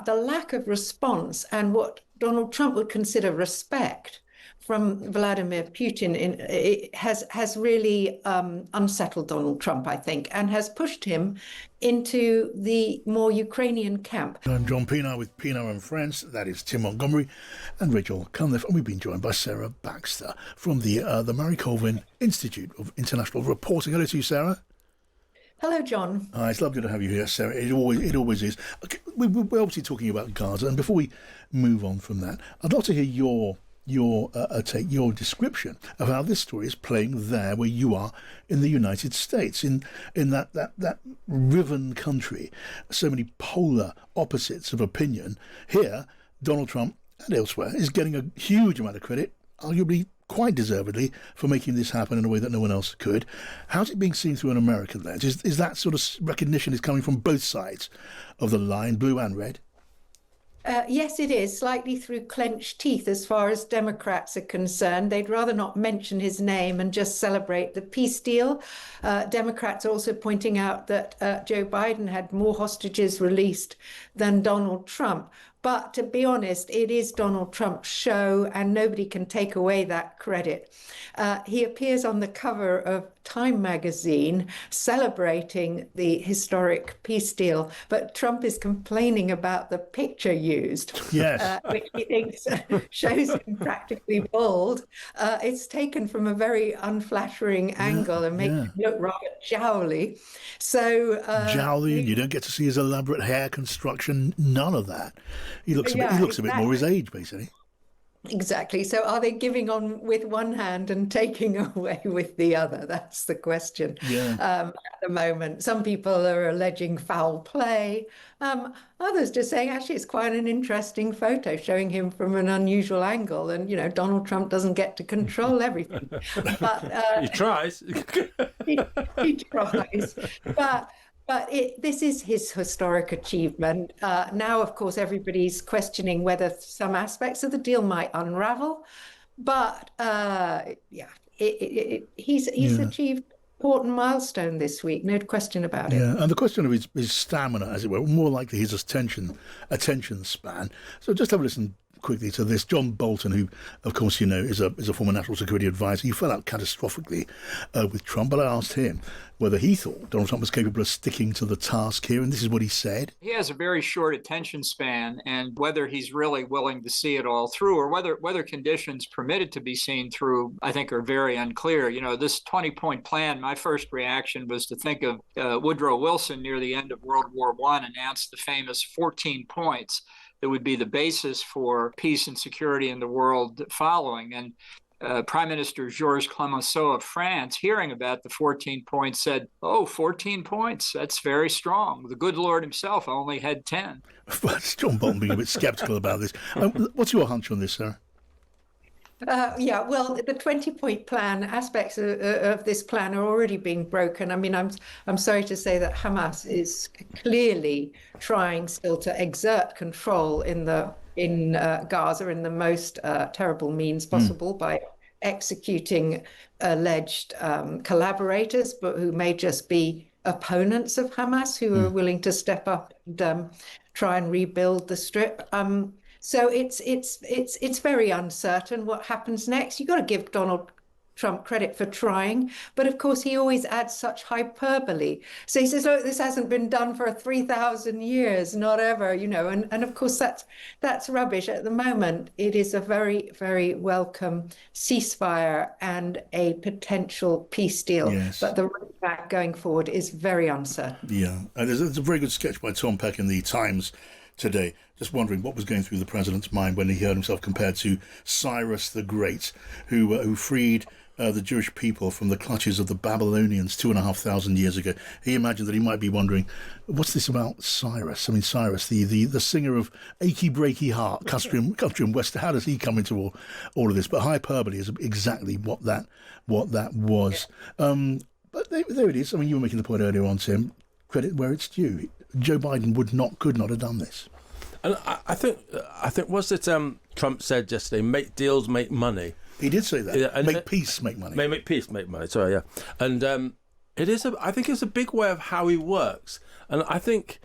the lack of response and what Donald Trump would consider respect from Vladimir Putin has really unsettled Donald Trump, I think, and has pushed him into the more Ukrainian camp. I'm John Pienaar with Pienaar and Friends. That is Tim Montgomery and Rachel Cunliffe, and we've been joined by Sarah Baxter from the Mary Colvin Institute of International Reporting. Hello to you, Sarah. Hello, John. It's lovely to have you here, Sarah. It always is. Okay, we're obviously talking about Gaza, and before we move on from that, I'd love to hear your description of how this story is playing there where you are in the United States, in that riven country, so many polar opposites of opinion. Here, Donald Trump and elsewhere is getting a huge amount of credit, arguably quite deservedly, for making this happen in a way that no one else could. How's it being seen through an American lens? Is that sort of recognition is coming from both sides of the line, blue and red? Yes, it is, slightly through clenched teeth as far as Democrats are concerned. They'd rather not mention his name and just celebrate the peace deal. Democrats are also pointing out that Joe Biden had more hostages released than Donald Trump. But to be honest, it is Donald Trump's show, and nobody can take away that credit. He appears on the cover of Time magazine celebrating the historic peace deal, but Trump is complaining about the picture used, yes. Which he thinks shows him practically bald. It's taken from a very unflattering angle and makes him look rather jowly. So jowly, you don't get to see his elaborate hair construction, none of that. He looks a bit more his age, basically. Exactly. So are they giving on with one hand and taking away with the other? That's the question at the moment. Some people are alleging foul play. Others just saying, actually, it's quite an interesting photo showing him from an unusual angle. And, Donald Trump doesn't get to control everything. But he tries. he tries. But this is his historic achievement. Now, of course, everybody's questioning whether some aspects of the deal might unravel. But he's achieved an important milestone this week, no question about it. Yeah, and the question of his stamina, as it were, more likely his attention span. So just have a listen quickly to this. John Bolton, who, of course, is a former national security advisor, he fell out catastrophically with Trump. But I asked him whether he thought Donald Trump was capable of sticking to the task here, and this is what he said. He has a very short attention span, and whether he's really willing to see it all through, or whether conditions permit it to be seen through, I think are very unclear. This 20-point plan, my first reaction was to think of Woodrow Wilson near the end of World War I announced the famous 14 points that would be the basis for peace and security in the world following. And Prime Minister Georges Clemenceau of France, hearing about the 14 points, said, 14 points, that's very strong. The good Lord himself only had 10. John Bolton being a bit sceptical about this. What's your hunch on this, Sarah? Well, the 20-point plan, aspects of this plan are already being broken. I mean, I'm sorry to say that Hamas is clearly trying still to exert control in Gaza in the most terrible means possible by executing alleged collaborators, but who may just be opponents of Hamas who are willing to step up and try and rebuild the Strip. So it's very uncertain what happens next. You've got to give Donald Trump credit for trying, but of course he always adds such hyperbole. So he says, look, this hasn't been done for 3,000 years, not ever, and of course that's rubbish. At the moment, it is a very, very welcome ceasefire and a potential peace deal. Yes. But the road back going forward is very uncertain. Yeah, there's a very good sketch by Tom Peck in the Times today, just wondering what was going through the president's mind when he heard himself compared to Cyrus the Great, who freed the Jewish people from the clutches of the Babylonians 2,500 years ago. He imagined that he might be wondering, what's this about Cyrus? I mean, Cyrus, the singer of Achy Breaky Heart, Country and Western, how does he come into all of this? But hyperbole is exactly what that was. But there it is. I mean, you were making the point earlier on, Tim, credit where it's due. Joe Biden could not have done this. And I think was it Trump said yesterday, make deals, make money. He did say that. Yeah, make peace, make money. Make peace, make money. Sorry, yeah. And I think it's a big way of how he works. And I think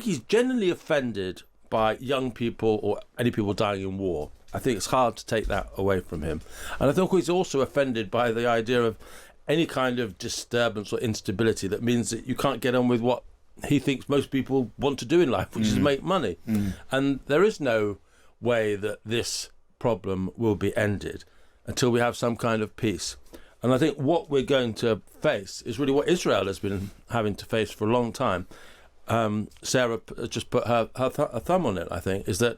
he's genuinely offended by young people or any people dying in war. I think it's hard to take that away from him. And I think he's also offended by the idea of any kind of disturbance or instability that means that you can't get on with what he thinks most people want to do in life, which is make money. And there is no way that this problem will be ended until we have some kind of peace. And I think what we're going to face is really what Israel has been having to face for a long time. Sarah just put her thumb on it, I think, is that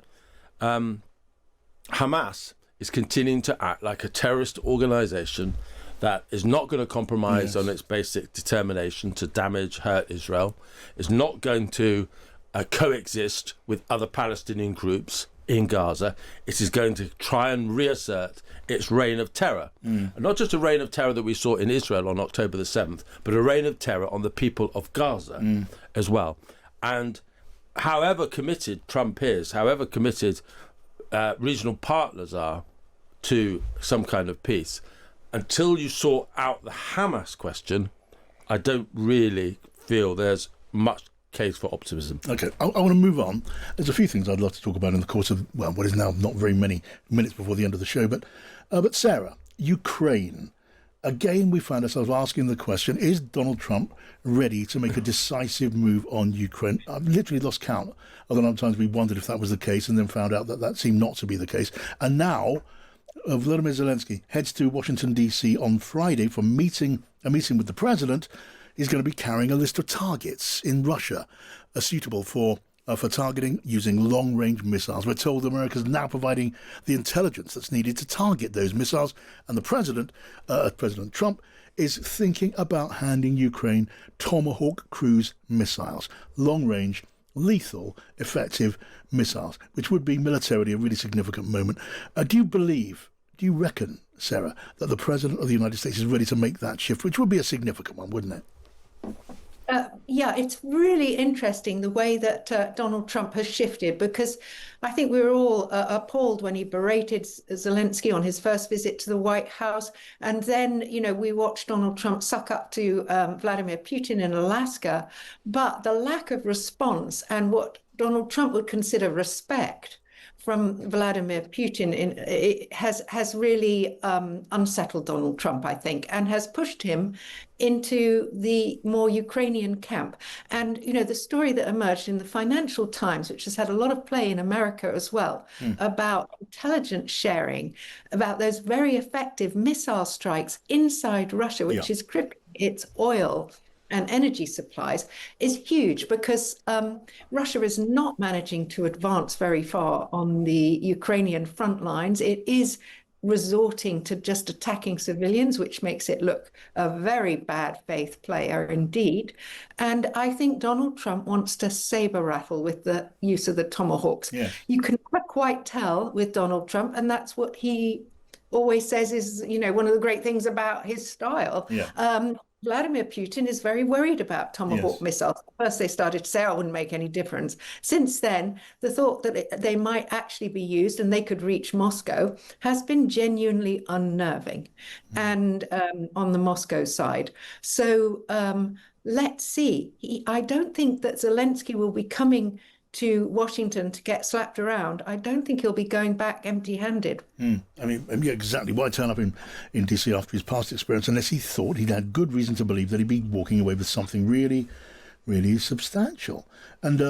Hamas is continuing to act like a terrorist organisation that is not going to compromise on its basic determination to damage, hurt Israel, is not going to coexist with other Palestinian groups in Gaza. It is going to try and reassert its reign of terror. And not just a reign of terror that we saw in Israel on October the 7th, but a reign of terror on the people of Gaza as well. And however committed Trump is, however committed regional partners are to some kind of peace, until you sort out the Hamas question, I don't really feel there's much case for optimism. Okay, I want to move on. There's a few things I'd love to talk about in the course of, well, what is now not very many minutes before the end of the show. But Sarah, Ukraine. Again, we find ourselves asking the question, is Donald Trump ready to make a decisive move on Ukraine? I've literally lost count of the number of times we wondered if that was the case and then found out that that seemed not to be the case. And now Vladimir Zelensky heads to Washington, D.C. on Friday for a meeting with the president. He's going to be carrying a list of targets in Russia suitable for targeting using long-range missiles. We're told America's now providing the intelligence that's needed to target those missiles, and the President Trump, is thinking about handing Ukraine Tomahawk cruise missiles, long-range, lethal, effective missiles, which would be militarily a really significant moment. Do you reckon, Sarah, that the President of the United States is ready to make that shift, which would be a significant one, wouldn't it? Yeah, it's really interesting the way that Donald Trump has shifted, because I think we were all appalled when he berated Zelensky on his first visit to the White House. And then, we watched Donald Trump suck up to Vladimir Putin in Alaska. But the lack of response and what Donald Trump would consider respect from Vladimir Putin has really unsettled Donald Trump, I think, and has pushed him into the more Ukrainian camp. And, the story that emerged in the Financial Times, which has had a lot of play in America as well, about intelligence sharing, about those very effective missile strikes inside Russia, which is crippling its oil and energy supplies, is huge, because Russia is not managing to advance very far on the Ukrainian front lines. It is resorting to just attacking civilians, which makes it look a very bad faith player indeed. And I think Donald Trump wants to saber rattle with the use of the Tomahawks. Yeah. You can never quite tell with Donald Trump, and that's what he always says is, one of the great things about his style. Yeah. Vladimir Putin is very worried about Tomahawk missiles. First, they started to say, it wouldn't make any difference. Since then, the thought that they might actually be used and they could reach Moscow has been genuinely unnerving, and on the Moscow side. So let's see. I don't think that Zelensky will be coming to Washington to get slapped around. I don't think he'll be going back empty-handed. I mean, yeah, exactly. Why turn up in DC after his past experience unless he thought he'd had good reason to believe that he'd be walking away with something really, really substantial? And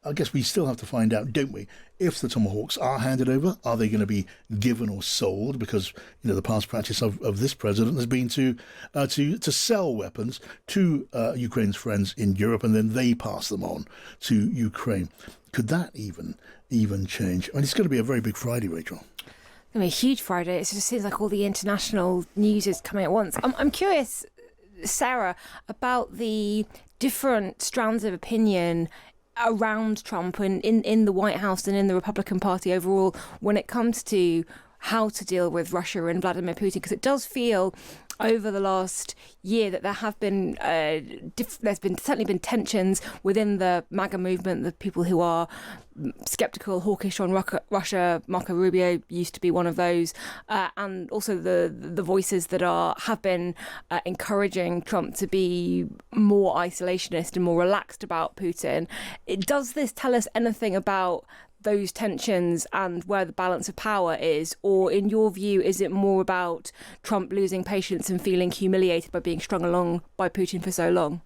I guess we still have to find out, don't we, if the Tomahawks are handed over. Are they going to be given or sold? Because, the past practice of this president has been to sell weapons to Ukraine's friends in Europe, and then they pass them on to Ukraine. Could that even change? I mean, it's going to be a very big Friday, Rachel. I mean, a huge Friday. It just seems like all the international news is coming at once. I'm curious, Sarah, about the different strands of opinion around Trump and in the White House and in the Republican Party overall when it comes to how to deal with Russia and Vladimir Putin, because it does feel over the last year that there have been certainly been tensions within the MAGA movement, the people who are skeptical, hawkish on Russia. Marco Rubio used to be one of those, and also the voices that have been encouraging Trump to be more isolationist and more relaxed about Putin. Does this tell us anything about those tensions and where the balance of power is? Or in your view, is it more about Trump losing patience and feeling humiliated by being strung along by Putin for so long?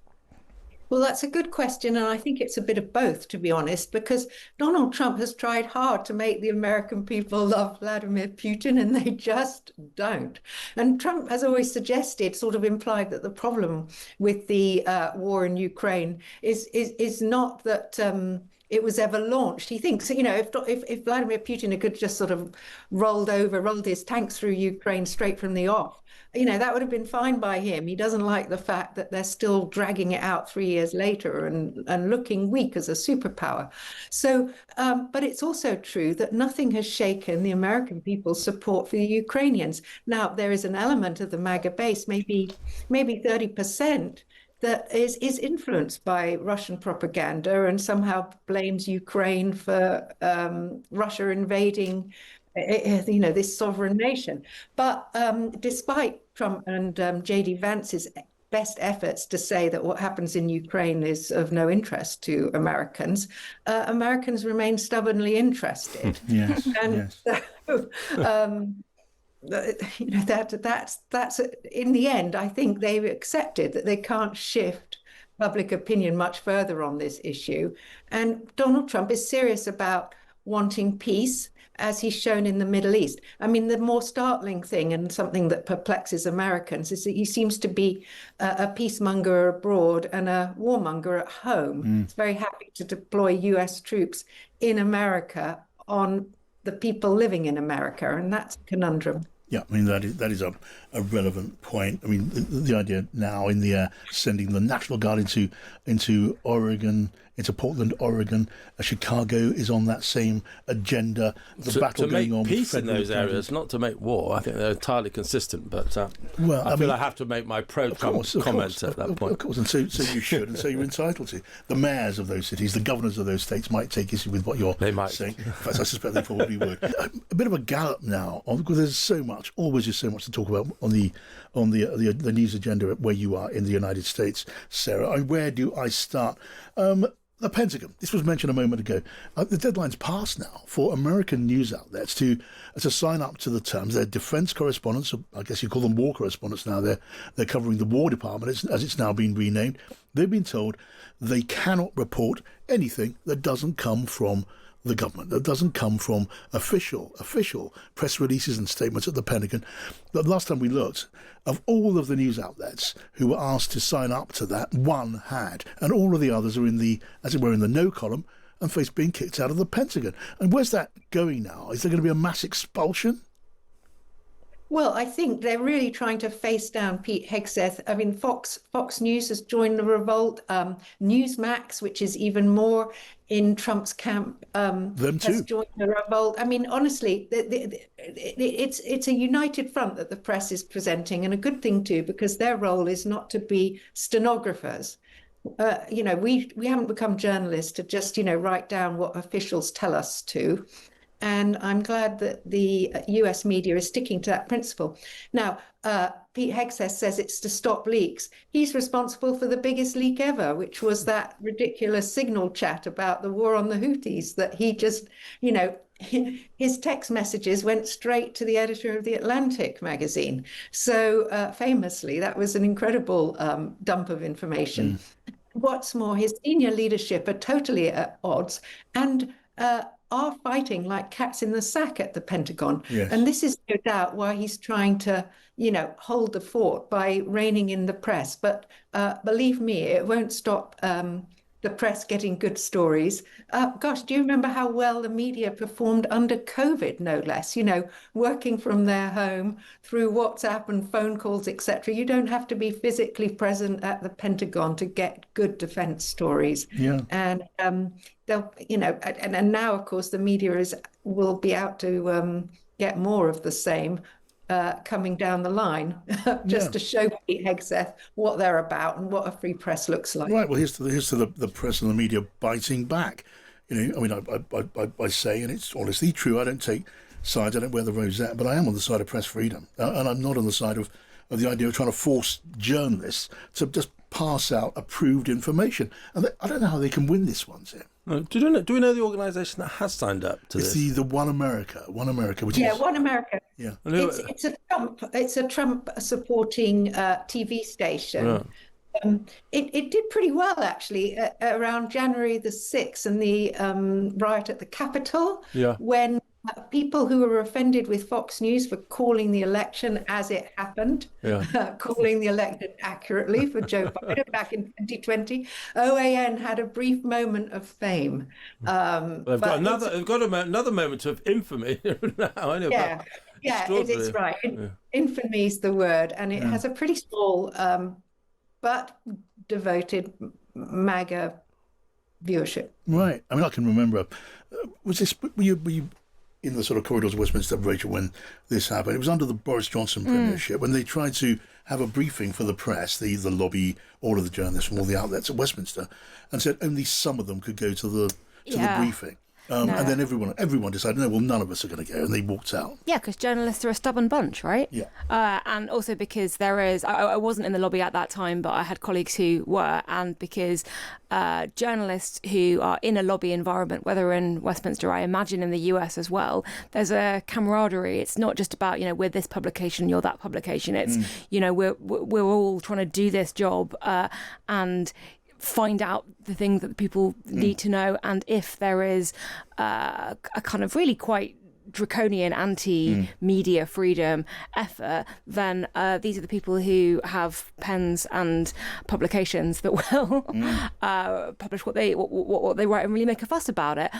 Well, that's a good question. And I think it's a bit of both, to be honest, because Donald Trump has tried hard to make the American people love Vladimir Putin, and they just don't. And Trump has always suggested, sort of implied, that the problem with the war in Ukraine is not that it was ever launched. He thinks, if Vladimir Putin could just sort of rolled his tanks through Ukraine straight from the off, that would have been fine by him. He doesn't like the fact that they're still dragging it out 3 years later and looking weak as a superpower. So, but it's also true that nothing has shaken the American people's support for the Ukrainians. Now, there is an element of the MAGA base, maybe 30%, that is influenced by Russian propaganda and somehow blames Ukraine for Russia invading this sovereign nation. But despite Trump and J.D. Vance's best efforts to say that what happens in Ukraine is of no interest to Americans, Americans remain stubbornly interested. Yes, and yes. So, that's in the end, I think they've accepted that they can't shift public opinion much further on this issue. And Donald Trump is serious about wanting peace, as he's shown in the Middle East. I mean, the more startling thing, and something that perplexes Americans, is that he seems to be a peacemonger abroad and a warmonger at home. He's very happy to deploy US troops in America on the people living in America, and that's a conundrum. Yeah, I mean, that is a relevant point. I mean, the idea now in the air, sending the National Guard into Oregon, into Portland, Oregon. Chicago is on that same agenda. The battle going on. To make peace in those areas, not to make war. I think they're entirely consistent. But I feel I have to make my comment at that point. Of course, and so you should, and so you're entitled to. The mayors of those cities, the governors of those states might take issue with what you're saying. In fact, I suspect they probably would. A bit of a gallop now, because there's so much, always just so much to talk about on the news agenda where you are in the United States, Sarah. And where do I start? The Pentagon. This was mentioned a moment ago. The deadline's passed now for American news outlets to sign up to the terms. They're defense correspondents, I guess you call them war correspondents now. They're covering the War Department as it's now been renamed. They've been told they cannot report anything that doesn't come from the government, that doesn't come from official press releases and statements at the Pentagon. The last time we looked, of all of the news outlets who were asked to sign up to that, one had, and all of the others are in the, as it were, in the no column and face being kicked out of the Pentagon. And where's that going now? Is there going to be a mass expulsion? Well, I think they're really trying to face down Pete Hegseth. I mean, Fox News has joined the revolt. Newsmax, which is even more in Trump's camp, has joined the revolt. I mean, honestly, it's a united front that the press is presenting, and a good thing too, because their role is not to be stenographers. We haven't become journalists to just write down what officials tell us to. And I'm glad that the US media is sticking to that principle. Now, Pete Hegseth says it's to stop leaks. He's responsible for the biggest leak ever, which was that ridiculous signal chat about the war on the Houthis that he just, his text messages went straight to the editor of The Atlantic magazine. So famously, that was an incredible dump of information. What's more, his senior leadership are totally at odds and are fighting like cats in the sack at the Pentagon. Yes. And this is no doubt why he's trying to, hold the fort by reining in the press. But believe me, it won't stop the press getting good stories. Do you remember how well the media performed under COVID, no less? Working from their home through WhatsApp and phone calls, etc. You don't have to be physically present at the Pentagon to get good defense stories. Yeah. And they'll, and now, of course, the media will be out to get more of the same coming down the line, just to show Pete Hegseth what they're about and what a free press looks like. Right. Well, here's to the press and the media biting back. I say, and it's honestly true, I don't take sides, I don't wear the rosette, but I am on the side of press freedom, and I'm not on the side of the idea of trying to force journalists to just pass out approved information. And I don't know how they can win this one, Tim. Do we know the organisation that has signed up to this? It's the One America, which is... One America. Yeah. It's a Trump supporting TV station. Right. It did pretty well, actually, around January the 6th and the riot at the Capitol, when people who were offended with Fox News for calling the election as it happened, calling the election accurately for Joe Biden back in 2020, OAN had a brief moment of fame. They've got another moment of infamy now. I know. It's right. Infamy is the word, and it has a pretty small but devoted MAGA viewership. Right. I mean, I can remember. Were you in the sort of corridors of Westminster, Rachel, when this happened? It was under the Boris Johnson premiership, when they tried to have a briefing for the press, the lobby, all of the journalists from all the outlets at Westminster, and said only some of them could go to the briefing. And then everyone decided, no, well, none of us are going to go, and they walked out. Yeah, because journalists are a stubborn bunch, right? Yeah. And also because I wasn't in the lobby at that time, but I had colleagues who were, and because journalists who are in a lobby environment, whether in Westminster, I imagine in the US as well, there's a camaraderie. It's not just about, we're this publication, you're that publication. It's, we're all trying to do this job and find out the things that people need to know, and if there is a kind of really quite draconian anti-media freedom effort, then these are the people who have pens and publications that will publish what they write and really make a fuss about it.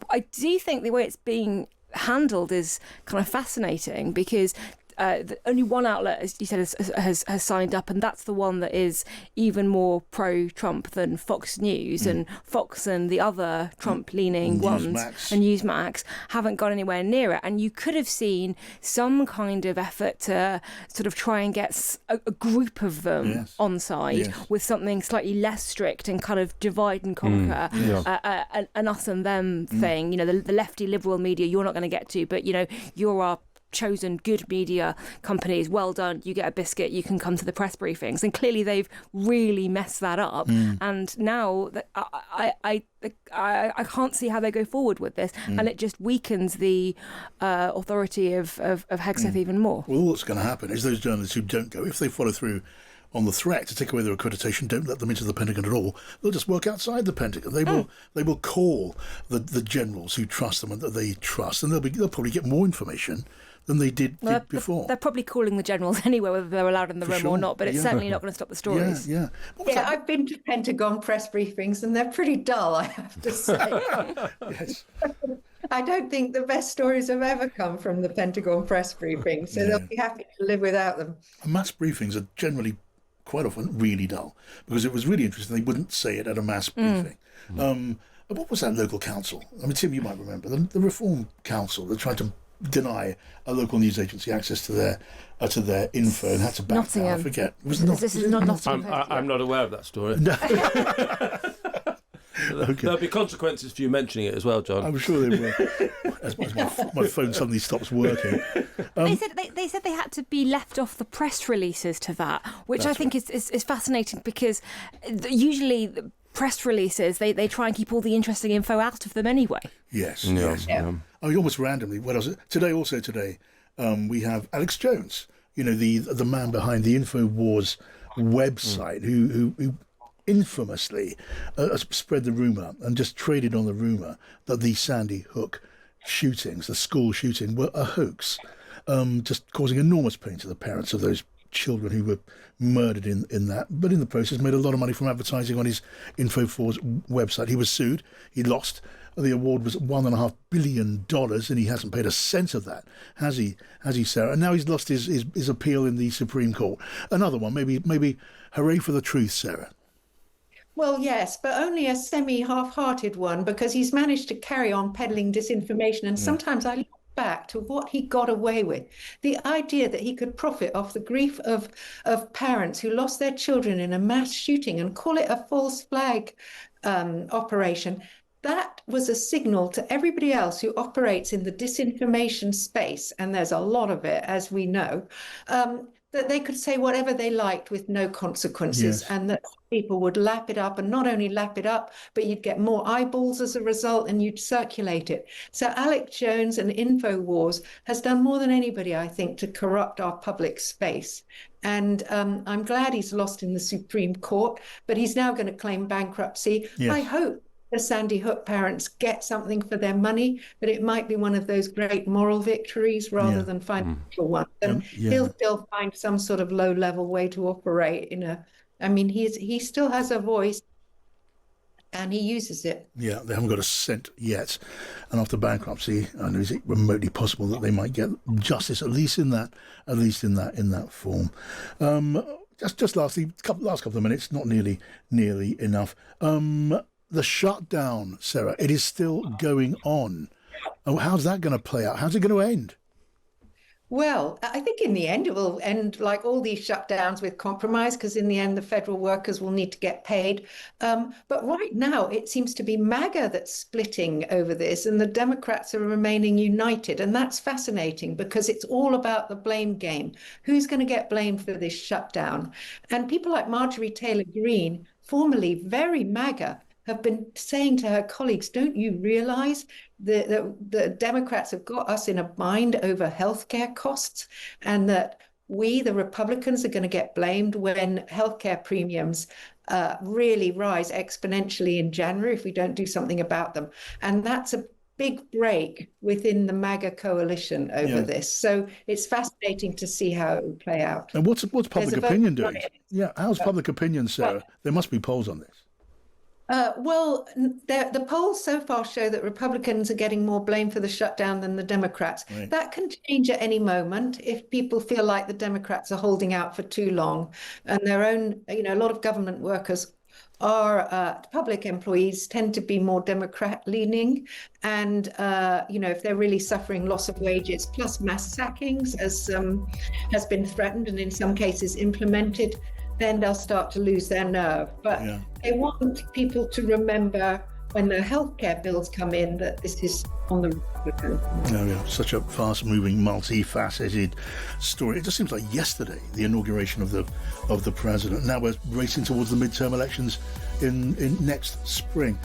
I do think the way it's being handled is kind of fascinating, because only one outlet, as you said, has signed up, and that's the one that is even more pro-Trump than Fox News, and Fox and the other Trump-leaning ones, and Newsmax, haven't gone anywhere near it. And you could have seen some kind of effort to sort of try and get a group of them on side with something slightly less strict and kind of divide and conquer, an us and them thing. The lefty liberal media you're not going to get to, but you're our chosen good media companies, well done, you get a biscuit, you can come to the press briefings. And clearly they've really messed that up, and now I can't see how they go forward with this, and it just weakens the authority of Hegseth even more. Well, all that's going to happen is those journalists who don't go, if they follow through on the threat to take away their accreditation, don't let them into the Pentagon at all, they'll just work outside the Pentagon. They will call the generals who trust them and that they trust, and they'll probably get more information than they did before. They're probably calling the generals anyway, whether they're allowed in the room or not, but it's certainly not going to stop the stories. I've been to Pentagon press briefings, and they're pretty dull, I have to say. Yes. I don't think the best stories have ever come from the Pentagon press briefings, so they'll be happy to live without them. Mass briefings are generally quite often really dull, because it was really interesting. They wouldn't say it at a mass briefing. What was that local council? I mean, Tim, you might remember the Reform Council that tried to deny a local news agency access to their info and had to back down. I forget. This is not Nottingham. I'm not aware of that story. There'll be consequences for you mentioning it as well, John. I'm sure there will. As my phone suddenly stops working. They said they had to be left off the press releases to that, which I think is fascinating, because usually the press releases, they try and keep all the interesting info out of them anyway. Yes. I mean, almost randomly. What else? Today, we have Alex Jones, the man behind the InfoWars website, who infamously spread the rumour and just traded on the rumour that the Sandy Hook shootings, the school shooting, were a hoax, just causing enormous pain to the parents of those children who were murdered in that, but in the process made a lot of money from advertising on his InfoWars website. He was sued, he lost. The award was $1.5 billion, and he hasn't paid a cent of that, has he, Sarah? And now he's lost his appeal in the Supreme Court. Another one, maybe hooray for the truth, Sarah. Well, yes, but only a semi-half-hearted one, because he's managed to carry on peddling disinformation. And sometimes I look back to what he got away with. The idea that he could profit off the grief of parents who lost their children in a mass shooting and call it a false flag operation. That was a signal to everybody else who operates in the disinformation space, and there's a lot of it, as we know, that they could say whatever they liked with no consequences, Yes. and that people would lap it up, and not only lap it up, but you'd get more eyeballs as a result, and you'd circulate it. So Alex Jones and InfoWars has done more than anybody, I think, to corrupt our public space. And I'm glad he's lost in the Supreme Court, but he's now going to claim bankruptcy. Yes. I hope the Sandy Hook parents get something for their money, but it might be one of those great moral victories rather than financial ones. And he'll still find some sort of low-level way to operate I mean, he still has a voice, and he uses it. Yeah, they haven't got a cent yet, and after bankruptcy, is it remotely possible that they might get justice, at least in that form? Just lastly, last couple of minutes, not nearly enough. The shutdown, Sarah, it is still going on. Oh, how's that going to play out? How's it going to end? Well, I think in the end, it will end like all these shutdowns with compromise, because in the end, the federal workers will need to get paid. But right now, it seems to be MAGA that's splitting over this, and the Democrats are remaining united. And that's fascinating, because it's all about the blame game. Who's going to get blamed for this shutdown? And people like Marjorie Taylor Greene, formerly very MAGA, have been saying to her colleagues, don't you realize that the Democrats have got us in a bind over healthcare costs, and that we, the Republicans, are going to get blamed when healthcare premiums really rise exponentially in January if we don't do something about them. And that's a big break within the MAGA coalition over this. So it's fascinating to see how it will play out. And what's public opinion doing? Yeah, how's public opinion, Sarah? There must be polls on this. Well, the polls so far show that Republicans are getting more blame for the shutdown than the Democrats. Right. That can change at any moment if people feel like the Democrats are holding out for too long, and their own, a lot of government workers are public employees tend to be more Democrat leaning, and if they're really suffering loss of wages plus mass sackings, as has been threatened and in some cases implemented, then they'll start to lose their nerve. But they want people to remember when the healthcare bills come in that this is on the Republican. Such a fast-moving, multifaceted story. It just seems like yesterday, the inauguration of the president. Now we're racing towards the midterm elections in next spring.